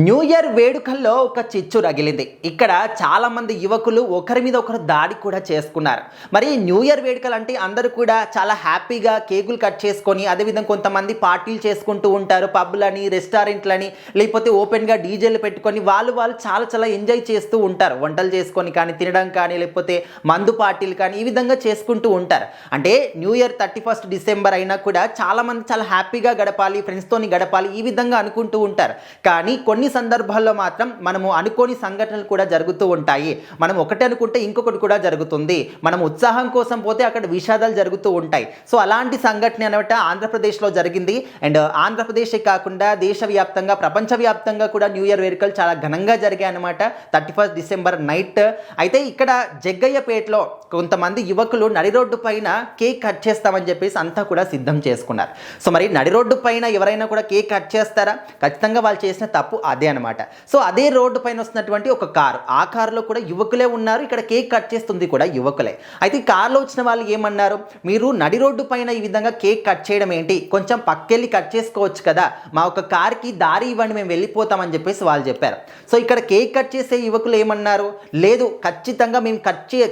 New year వేడుకల్లో ఒక చిచ్చు రగిలింది. ఇక్కడ చాలా మంది యువకులు ఒకరి మీద ఒకరు దాడి కూడా చేసుకున్నారు. మరి న్యూ ఇయర్ వేడుకలు అంటే అందరూ కూడా చాలా హ్యాపీగా కేకులు కట్ చేసుకొని, అదేవిధంగా కొంతమంది పార్టీలు చేసుకుంటూ ఉంటారు. పబ్లని, రెస్టారెంట్లని, లేకపోతే ఓపెన్గా డీజేలు పెట్టుకొని వాళ్ళు చాలా చాలా ఎంజాయ్ చేస్తూ ఉంటారు. వంటలు చేసుకొని కానీ, తినడం కానీ, లేకపోతే మందు పార్టీలు కానీ ఈ విధంగా చేసుకుంటూ ఉంటారు. అంటే న్యూ ఇయర్ 31 డిసెంబర్ అయినా కూడా చాలామంది చాలా హ్యాపీగా గడపాలి, ఫ్రెండ్స్తోని గడపాలి ఈ విధంగా అనుకుంటూ ఉంటారు. కానీ కొన్ని సందర్భాల్లో మాత్రం మనము అనుకోని సంఘటనలు కూడా జరుగుతూ ఉంటాయి. మనం ఒకటి అనుకుంటే ఇంకొకటి కూడా జరుగుతుంది. మనం ఉత్సాహం కోసం పోతే అక్కడ విషాదాలు జరుగుతూ ఉంటాయి. సో అలాంటి సంఘటన అనమాట ఆంధ్రప్రదేశ్లో జరిగింది. అండ్ ఆంధ్రప్రదేశే కాకుండా దేశవ్యాప్తంగా, ప్రపంచవ్యాప్తంగా కూడా న్యూ ఇయర్ వేడుకలు చాలా ఘనంగా జరిగాయి అనమాట 31 డిసెంబర్ నైట్. అయితే ఇక్కడ జగ్గయ్యపేటలో కొంతమంది యువకులు నడి రోడ్డు పైన కేక్ కట్ చేస్తామని చెప్పేసి అంతా కూడా సిద్ధం చేసుకున్నారు. సో మరి నడి రోడ్డు పైన ఎవరైనా కూడా కేక్ కట్ చేస్తారా? ఖచ్చితంగా వాళ్ళు చేసిన తప్పు అదే అనమాట. సో అదే రోడ్డు పైన వస్తున్నటువంటి ఒక కారు, ఆ కారులో కూడా యువకులే ఉన్నారు. ఇక్కడ కేక్ కట్ చేస్తుంది కూడా యువకులే. అయితే ఈ కారులో వచ్చిన వాళ్ళు ఏమన్నారు, మీరు నడి రోడ్డు పైన ఈ విధంగా కేక్ కట్ చేయడం ఏంటి, కొంచెం పక్కెళ్ళి కట్ చేసుకోవచ్చు కదా, మా ఒక కార్కి దారి ఇవ్వండి, మేము వెళ్ళిపోతామని చెప్పేసి వాళ్ళు చెప్పారు. సో ఇక్కడ కేక్ కట్ చేసే యువకులు ఏమన్నారు, లేదు ఖచ్చితంగా మేము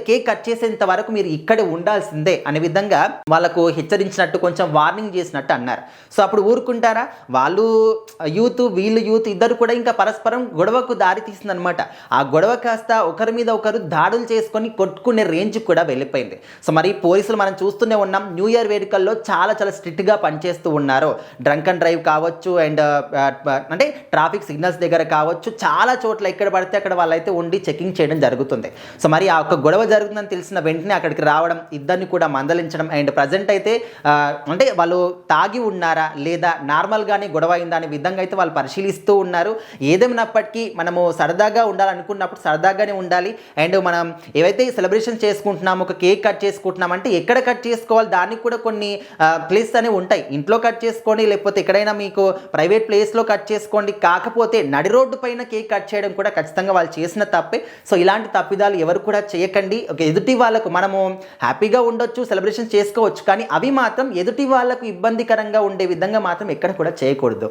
కేక్ కట్ చేసేంత వరకు మీరు ఇక్కడే ఉండాల్సిందే అనే విధంగా వాళ్ళకు హెచ్చరించినట్టు, కొంచెం వార్నింగ్ చేసినట్టు అన్నారు. సో అప్పుడు ఊరుకుంటారా? వాళ్ళు వీళ్ళు యూత్ ఇద్దరు కూడా ఇంకా పరస్పరం గొడవకు దారి తీసిందనమాట. ఆ గొడవ కాస్త ఒకరి మీద ఒకరు దాడులు చేసుకొని కొట్టుకునే రేంజ్ కూడా వెళ్ళిపోయింది. సో మరి పోలీసులు మనం చూస్తూనే ఉన్నాం, న్యూ ఇయర్ వేడుకల్లో చాలా చాలా స్ట్రిక్ట్గా పనిచేస్తూ ఉన్నారు. డ్రంక్ అండ్ డ్రైవ్ కావచ్చు, అండ్ అంటే ట్రాఫిక్ సిగ్నల్స్ దగ్గర కావచ్చు, చాలా చోట్ల ఎక్కడ పడితే అక్కడ వాళ్ళైతే ఉండి చెకింగ్ చేయడం జరుగుతుంది. సో మరి ఆ ఒక గొడవ జరుగుతుందని తెలిసిన వెంటనే అక్కడికి రావడం, ఇద్దరిని కూడా మందలించడం, అండ్ ప్రజెంట్ అయితే అంటే వాళ్ళు తాగి ఉన్నారా లేదా నార్మల్గానే గొడవ అయిందా అనే విధంగా అయితే వాళ్ళు పరిశీలిస్తూ ఉన్నారు. ఏదేమైనప్పటికీ మనము సరదాగా ఉండాలనుకున్నప్పుడు సరదాగానే ఉండాలి. అండ్ మనం ఏవైతే సెలబ్రేషన్ చేసుకుంటున్నామో, ఒక కేక్ కట్ చేసుకుంటున్నాం అంటే ఎక్కడ కట్ చేసుకోవాలి, దానికి కూడా కొన్ని ప్లేస్ అనేవి ఉంటాయి. ఇంట్లో కట్ చేసుకోండి, లేకపోతే ఎక్కడైనా మీకు ప్రైవేట్ ప్లేస్లో కట్ చేసుకోండి. కాకపోతే నడి రోడ్డు పైన కేక్ కట్ చేయడం కూడా ఖచ్చితంగా వాళ్ళు చేసిన తప్పే. సో ఇలాంటి తప్పిదాలు ఎవరు కూడా చేయకండి. ఒక ఎదుటి వాళ్ళకు మనము హ్యాపీగా ఉండొచ్చు, సెలబ్రేషన్ చేసుకోవచ్చు, కానీ అవి మాత్రం ఎదుటి వాళ్ళకు ఇబ్బందికరంగా ఉండే విధంగా మాత్రం ఎక్కడ కూడా చేయకూడదు.